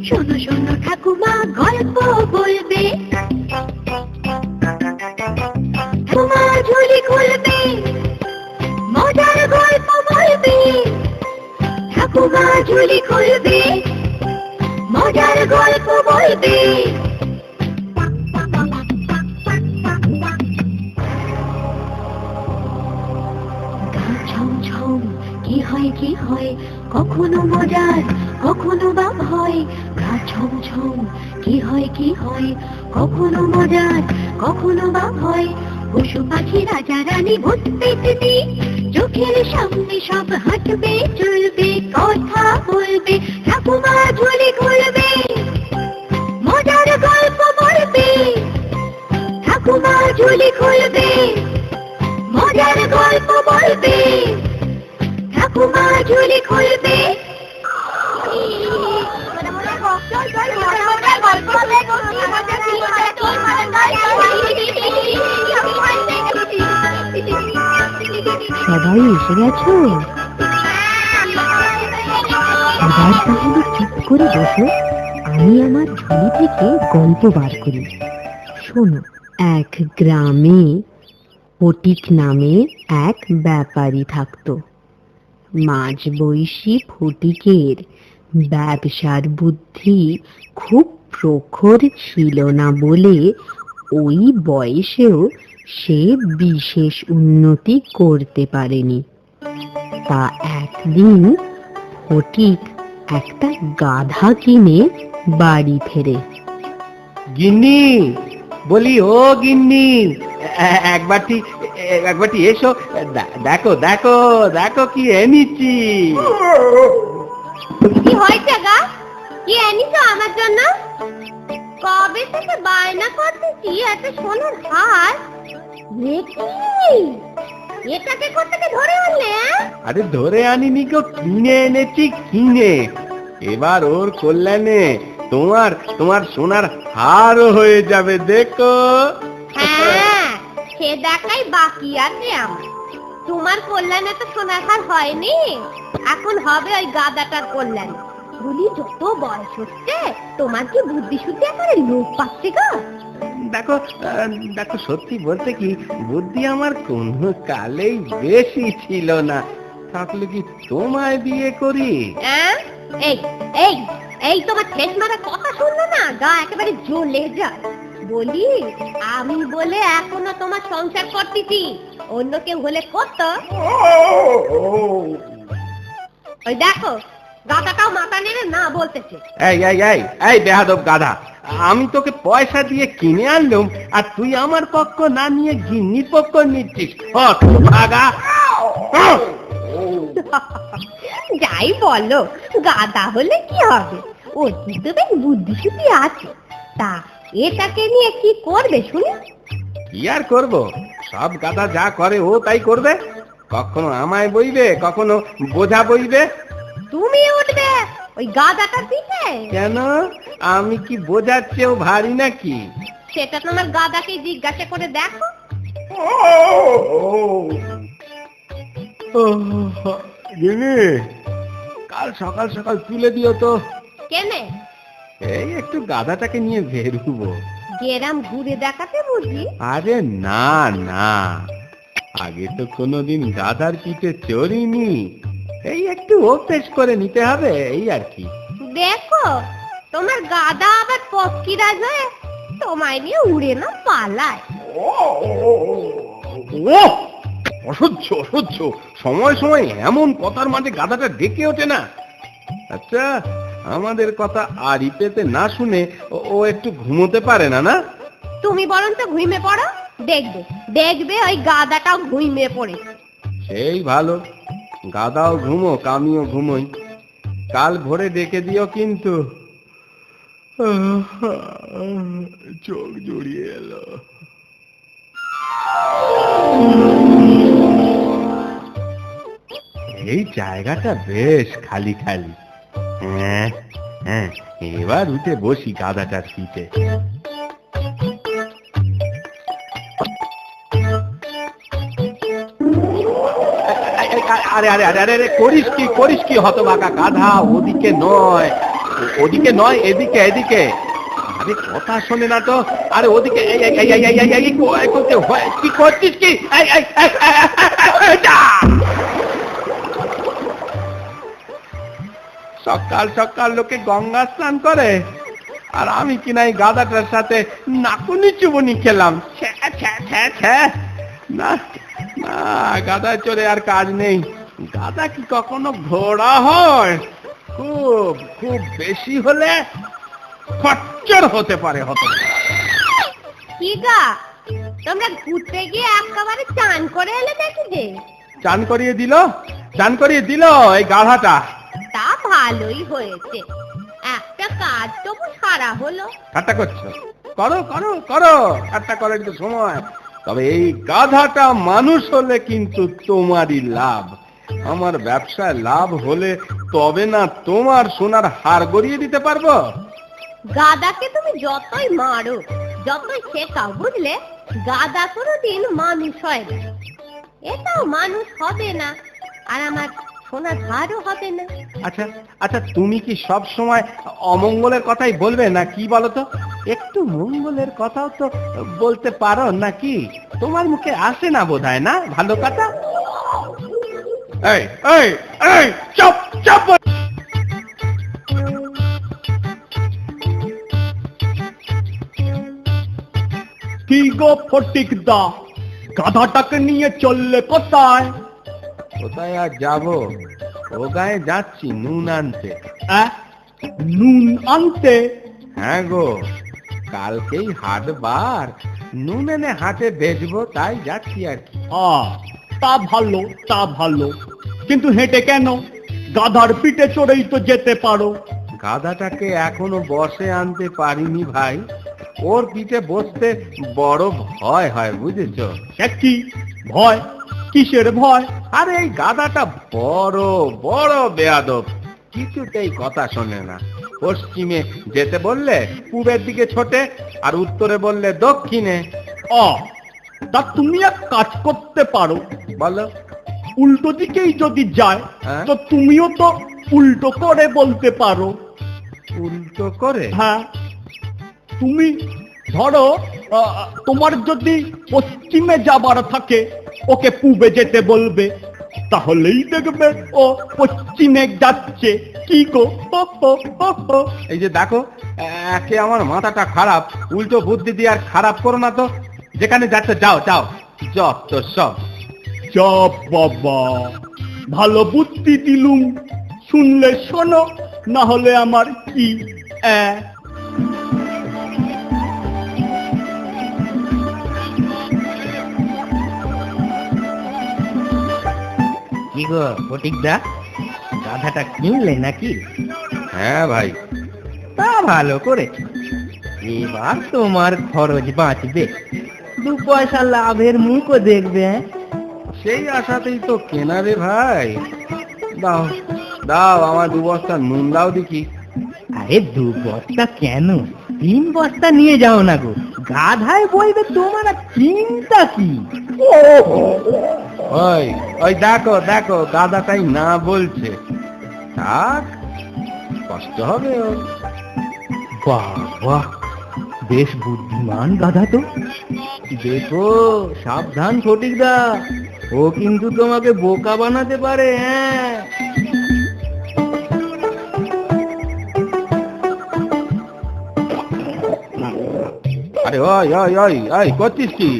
শোনো শোনো ঠাকুমা গল্প বলবে, ঠাকুমা ঝুলি খুলবে, মজার গল্প বলবে, ঠাকুমা ঝুলি খুলবে, মজার গল্প বলবে। গা ছমছম কি হয় কি হয়, কখনো মজার কখনো বা ভয়। গা ছমছম কি হয় কি হয়, কখনো মজার কখনো বা ভয়। পশু পাখি রাজা রানী ভূত পেতনি, চোখের সামনে সব হাঁটবে চলবে, কথা বলবে, ঠাকুমা ঝুলি খুলবে, মজার গল্প বলবে, ঠাকুমা ঝুলি খুলবে, মজার গল্প বলবে, ঠাকুমা ঝুলি খুলবে। সবাই এসে গেছো? এবার তাহলে চুপ করে বসো, আমি আমার ঝুলি থেকে গল্প বার করি। শোনো, এক গ্রামে ফটিক নামে এক ব্যাপারী থাকতো। মাঝবয়সী ফটিকের ব্যবসার বুদ্ধি খুব প্রখর ছিল না বলে ওই বয়সেও সে বিশেষ উন্নতি করতে পারেনি। তা একদিন ফটিক একটা গাধা কিনে বাড়ি ফেরে। গিন্নি, বলি ও গিন্নি, একবারটি এসো, দেখো দেখো দেখো কি এনেছি। কি হয়েছে গা? কি এনেছো আমার জন্য? কবে থেকে বায়না করতেছি একটা সোনার হার। এটাকে কোথেকে ধরে আনলে? আরে ধরে আনিনি গো, কিনে এনেছি কিনে। এবার ওর কল্যাণে তোমার সোনার হারও হয়ে যাবে, দেখো। হ্যাঁ, সে দেখাই বাকি আছে আমার। তোমার কল্যাণে তো সোনার হার হয়নি, এখন হবে ওই গাদাটার কল্যাণে। বলি যত বয়স হচ্ছে তোমার কি বুদ্ধি শুদ্ধি একেবারে লোপ পাচ্ছে গো। দেখো দেখো, সত্যি বলতে কি, বুদ্ধি আমার কোনো কালেই বেশি ছিল না। থাকলে কি তোমায় বিয়ে করি? এই এই এই তোমার ঠেস মারা কথা শুনলো না, গা একেবারে জ্বলে যায়। বলি আমি বলে এখনো তোমার সংসার করতেছি, অন্য কেউ হলে করতো। ওই দেখো, গাধাটাও মাথা নেড়ে না বলতেছে। এই এই এই এই বেয়াদব গাধা, আমি তোকে পয়সা দিয়ে কিনে আনলাম আর তুই আমার পক্ষ না নিয়ে গিন্নির পক্ষ নিচ্ছিস। যাই বলো, গাধা হলে কি হবে, ওর কিন্তু বেশ বুদ্ধি শুদ্ধি আছে। তা এটাকে নিয়ে কি করবে শুনি? কি আর করবো, সব গাধা যা করে ও তাই করবে। কখনো আমায় বইবে, কখনো বোঝা বইবে। তুমি উঠবে ওই গাধাটার পিঠে? কেন, আমি কি বোঝার চেয়েও ভারী নাকি? সেটা তোমার গাধাকে জিজ্ঞাসা করে দেখো। গিনি, কাল সকাল সকাল তুলে দিও তো। কেনে? এই একটু গাধাটাকে নিয়ে বেরুবো। গেরাম ঘুরে দেখাতে বুঝি? আরে না না, আগে তো কোনোদিন গাধার পিঠে চড়িনি, এই একটু অভ্যেস করে নিতে হবে, এই আর কি। দেখো তোমার গাধা আবার পক্ষীরাজ হয়ে তোমায় নিয়ে উড়ে না পালায়। অসহ্য অসহ্য, সময় সময় এমন কথার মাঝে গাধাটা ডেকে ওঠে না। আচ্ছা, আমাদের কথা আড়ি পেতে না শুনে ও একটু ঘুমোতে পারে না? না, তুমি বরঞ্চ ঘুমিয়ে পড়ো, দেখবে দেখবে ওই গাধাটাও ঘুমিয়ে পড়ে। সেই ভালো, গাধাও ঘুমোক, আমিও ঘুমোই। কাল ভোরে ডেকে দিও কিন্তু। চোখ জড়িয়ে এলো। এই জায়গাটা বেশ খালি খালি। হ্যাঁ হ্যাঁ, এবার উঠে বসি গাধাটার পিঠে। আরে আরে আরে আরে, করিস কি হতভাগা গাধা, ওদিকে নয়, ওদিকে নয়, এদিকে এদিকে। আরে কথা শোনে না তো। আরে ওদিকে, কি করছিস কি? সকাল সকাল লোকে গঙ্গা স্নান করে, আর আমি কিনা এই গাধাটার সাথে নাকুনি চুবনি খেলাম। না না, গাধায় চড়ে আর কাজ নেই। গাধা কি কখনো ঘোড়া হয়? খুব খুব বেশি হলে খচ্চর হতে পারে। কি গা, তোমরা ঘুরতে গিয়ে একেবারে চান করে এলে দেখি যে। চান করিয়ে দিল এই গাধাটা। তা ভালোই হয়েছে, একটা কাজ তবু সারা হলো। ঠাট্টা করছো? করো করো করো, ঠাট্টা করার তো সময়। তবে এই গাধাটা মানুষ হলে কিন্তু তোমারই লাভ। আমার ব্যবসায় লাভ হলে তবে না তোমার সোনার হার গড়িয়ে দিতে পারবো। গাদাকে তুমি যতই মারো, যতই শেখাও, বুঝলে, গাদা কোনোদিন মানুষ হয় না। এটাও মানুষ হবে না, আর আমার সোনার হারও হবে না। আচ্ছা আচ্ছা, তুমি কি সব সময় অমঙ্গলের কথাই বলবে না কি বলো তো? একটু মঙ্গলের কথাও তো বলতে পারো নাকি? তোমার মুখে আসে না বোধহয়, না ভালো কথা? এই এই এই, চুপ চুপ। কি গো ফটিকদা, গাধাটাকে নিয়ে চললে কোথায়? কোথায় আর যাবো? ও গায়ে যাচ্ছি নুন আনতে। নুন আনতে? হ্যাঁ গো, কালকেই হাট বার, নুন এনে হাটে বেচবো, তাই যাচ্ছি আর কি। তা ভালো, তা ভালো। কিন্তু হেঁটে কেন? গাধার পিঠে চড়েই তো যেতে পারো। গাধাটাকে এখনো বসে আনতে পারিনি ভাই। ওর পিঠে বসতে বড় ভয় হয়, বুঝেছো? কি ভয়? কিসের ভয়? আরে এই গাধাটা বড় বড় বেয়াদব, কিছুতেই কথা শোনে না। পশ্চিমে যেতে বললে পূবের দিকে ছোটে, আর উত্তরে বললে দক্ষিণে। তা তুমি এক কাজ করতে পারো। বলো। উল্টো দিকেই যদি যায়, হ্যাঁ? তো তুমিও তো উল্টো করে বলতে পারো। উল্টো করে? হ্যাঁ, তুমি ধরো তোমার যদি পশ্চিমে যাবার থাকে, ওকে পূবে যেতে বলবে, তাহলেই দেখবে ও পশ্চিমে যাচ্ছে। কি গো? এই যে দেখো, একে আমার মাথাটা খারাপ, উল্টো বুদ্ধি দিয়ে আর খারাপ করো না তো। যেখানে যাচ্ছে যাও যাও, যত সব। যা বাবা, ভালো বুদ্ধি দিলুম। শুনলে শোনো, না হলে আমার কি। কি গো ফটিকদা, গাধাটা কিনলে নাকি? হ্যাঁ ভাই। তা ভালো করে, এবার তোমার খরচ বাঁচবে, 2 পয়সা লাভের মুখও দেখবে। সেই আশাতেই তো কেনা রে ভাই। দাও দাও, আমার 2 বস্তা নুন দাও দেখি। আরে 2 বস্তা কেন, 3 বস্তা নিয়ে যাও না গো। গাধায় বলবে তোমার আর চিন্তা কি। ওই ওই দেখো দেখো, গাধাটাই না বলছে। থাক, কষ্ট হবে ওর। বাবা, বেশ বুদ্ধিমান গাধা তো। দেখো সাবধান ফটিকদা, ও কিন্তু তোমাকে বোকা বানাতে পারে। আরে ওই ওই ওই ওই, করছিস কি?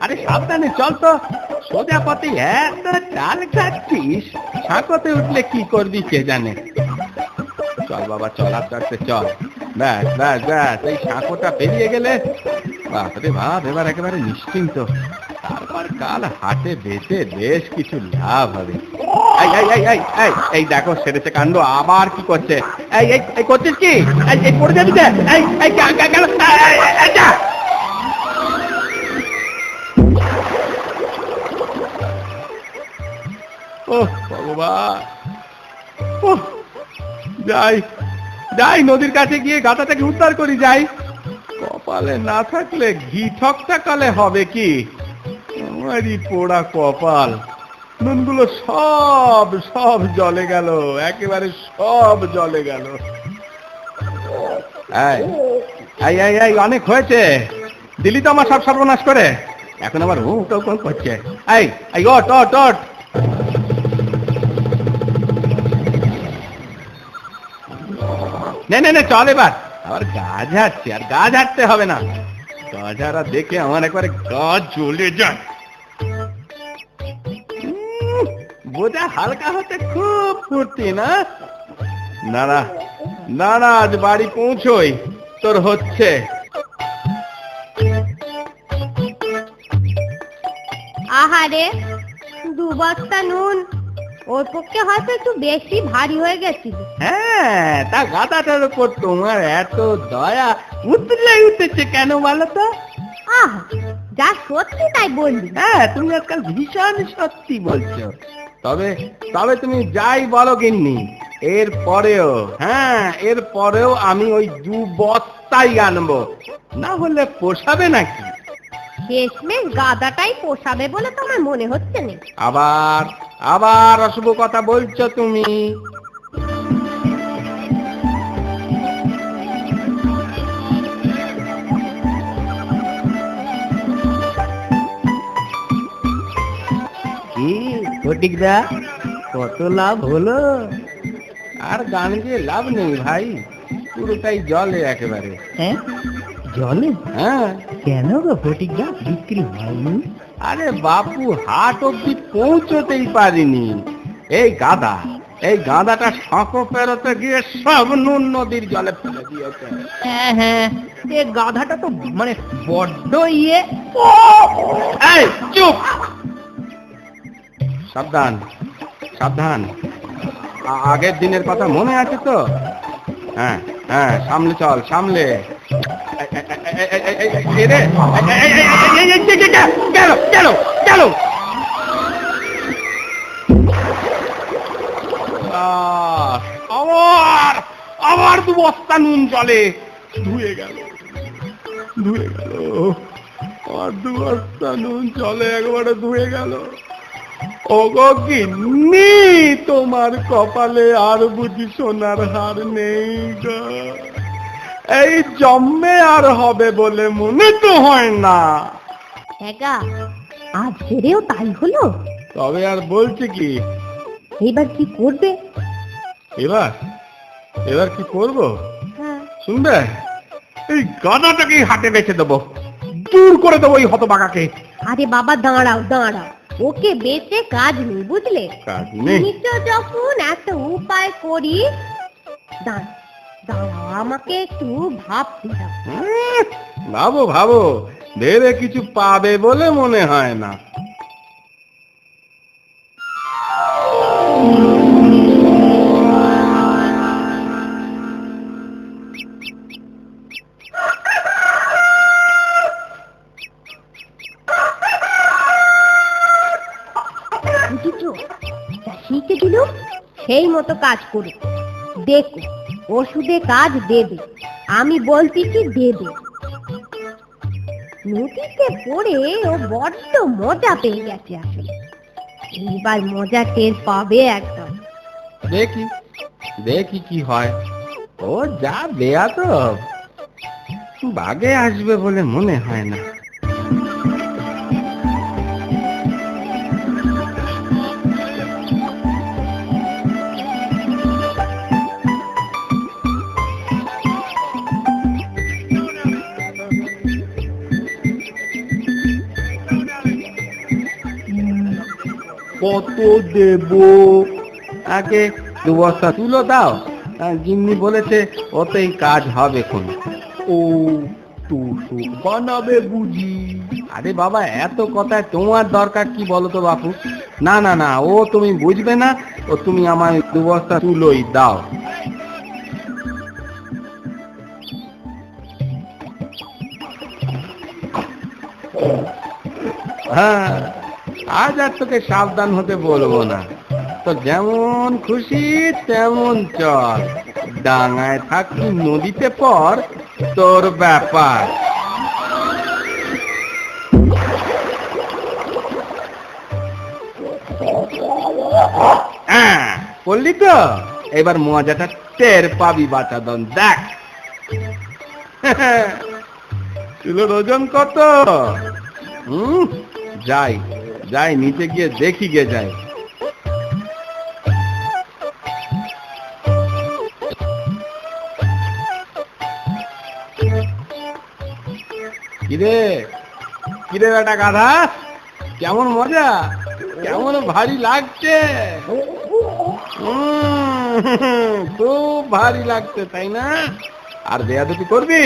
আরে সাবধানে চল তো, সোজা পথে একটা চাল খাচ্ছিস, ছাঁকতে উঠলে কি করবি কে জানে। চল বাবা, চল আস্তে আস্তে চল। ব্যাস ব্যাস ব্যাস, এই সাঁকোটা পেরিয়ে গেলে বাপরে বাপ, এবার একেবারে নিশ্চিন্ত। তারপর কাল হাটে বেচে বেশ কিছু লাভ হবে। এই এই এই এই এই এই দেখো, সেরেছে কাণ্ড, আবার কি করছে? এই এই এই করছিস কি? এই এই পড়ে যাবি যে। এই এই গেল। ও ভগবান, যাই যাই, নদীর কাছে গিয়ে গাধাটাকে উদ্ধার করি যাই। কপালে না থাকলে ঘি ঠকঠাকালে হবে কি? আমারই পোড়া কপাল। নুনগুলো সব সব জলে গেল, একেবারে সব জলে গেল। এই এই এই এই অনেক হয়েছে, দিলি তো আমার সব সর্বনাশ করে, এখন আবার কোন করছে। এই এই ওট ওট ওট, নে নে নে চল এবার, আবার গা ঝাড়ছে, আর গা ঝাড়তে হবে না, গা ঝাড়া দেখে আমার একবারে গা জ্বলে যায়। বোঝা হালকা হতে খুব ফুর্তি না? না না না না, আজ বাড়ি পৌঁছোই, তোর হচ্ছে। আহারে 2 বস্তা নুন, ওর পক্ষে হয়তো একটু বেশি ভারী হয়ে গেছিল। হ্যাঁ, তা গাদাটার উপর তোমার এত দয়া উঠলে উঠেছে কেন বলো তো? আহ, যা সত্যি তাই বললি। হ্যাঁ, তুমি আজকাল ভীষণ সত্যি বলছো। তবে তবে তুমি যাই বলো গিন্নি, এর পরেও, হ্যাঁ এর পরেও আমি ওই 2 বস্তাই আনবো, না হলে পোষাবে নাকি? শেষমেশ গাদাটাই পোষাবে বলে তোমার মনে হচ্ছে না? আবার আবার অশুভ কথা বলছো তুমি। কি ফটিকদা, কত লাভ হলো? আর গান দিয়ে লাভ নেই ভাই, পুরোটাই জলে একেবারে। হ্যাঁ, জলে? হ্যাঁ, কেন গো ফটিকদা, বিক্রি হয়নি? আরে বাপু, হাট অব্দি পৌঁছতেই পারিনি। এই গাদাটা সাঁকো পেরোতে গিয়ে সব নুন নদীর জলে ফেলে দিয়েছে। হ্যাঁ হ্যাঁ, এ গাধাটা তো মানে বড্ড ইয়ে। এই চুপ, সাবধান সাবধান, আগের দিনের কথা মনে আছে তো? হ্যাঁ হ্যাঁ, সামলে চল, সামলে। গেল আবার আবার 2 বস্তা নুন জলে ধুয়ে গেল। আর 2 বস্তা নুন জলে একবারে ধুয়ে গেল। ওগো গিন্নি, তোমার কপালে আর বুঝি সোনার হার নেই গো? এই জন্মে আর হবে বলে মনে তো হয় না। একা আজ সেরেও তাই হলো। তবে আর বলছি কি, এবার কি করবে? এবার কি করব হ্যাঁ, শুনবে? এই গাদাটাকে হাতে বেঁচে দেবো, দূর করে দেবো এই হতবাগাকে। আরে বাবা দাঁড়াও দাঁড়াও, ওকে বেঁচে কাজ নেই বুঝলে? কাজ নেই? নিচে যখন একটা উপায় করি, দাঁড়াও আমাকে একটু ভাবতে দাও। ভাবো ভাবো, ভেবে কিছু পাবে বলে মনে হয় না। বুঝেছো? যা শিখে দিল সেই মতো কাজ করো, দেখো ওষুধে কাজ দেবে, আমি বলছি কি দেবে। নদীতে পড়ে ও বড্ড মজা পেয়ে গেছে, আসলে এবার মজা টের পাবে একদম। দেখি কি হয়। ও যা বেয়া তো, বাগে আসবে বলে মনে হয় না। কত দেব? আগে 2 বস্তা তুলো দাও, গিন্নি বলেছে ওতেই কাজ হবে কোন। ও টুসু বানাবে বুঝি? আরে বাবা, এত কথায় তোমার দরকার কি বলো তো বাপু? না না না, ও তুমি বুঝবে না, ও তুমি আমায় 2 বস্তা তুলোই দাও। হ্যাঁ, আজ আর তোকে সাবধান হতে বলবো না, তো যেমন খুশি তেমন চল, ডাঙায় থাকবি নদীতে পর, তোর ব্যাপার। করলি তো, এবার মজাটা টের পাবি বাচাদন, দেখ তুলোর ওজন কত? যাই যাই নিচে গিয়ে দেখি গে যাই। কিরে কিরে বেটা গাধা, কেমন মজা, কেমন ভারী লাগছে? খুব ভারী লাগছে তাই না? আর বেয়াদবি করবি?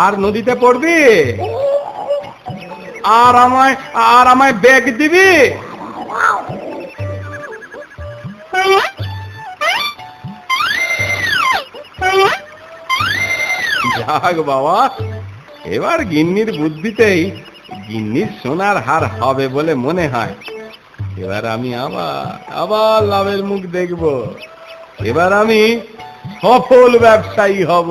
আর নদীতে পড়বি? আর আমায় ব্যাগ দিবি? যাক বাবা, এবার গিন্নির বুদ্ধিতেই গিন্নির সোনার হার হবে বলে মনে হয়। এবার আমি আবার লাভের মুখ দেখব। এবার আমি সফল ব্যবসায়ী হব।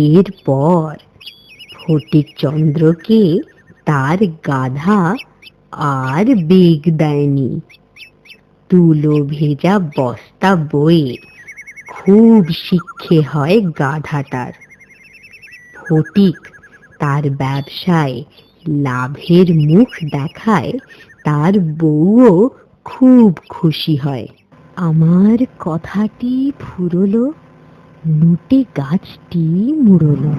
এরপর ফটিকচন্দ্রকে তার গাধা আর বেগ দেয়নি। তুলো ভেজা বস্তা বয়ে খুব শিক্ষে হয় গাধাটার। ফটিক তার ব্যবসায় লাভের মুখ দেখায়, তার বউও খুব খুশি হয়। আমার কথাটি ফুরলো, নুটে গাছটি মুড়লো।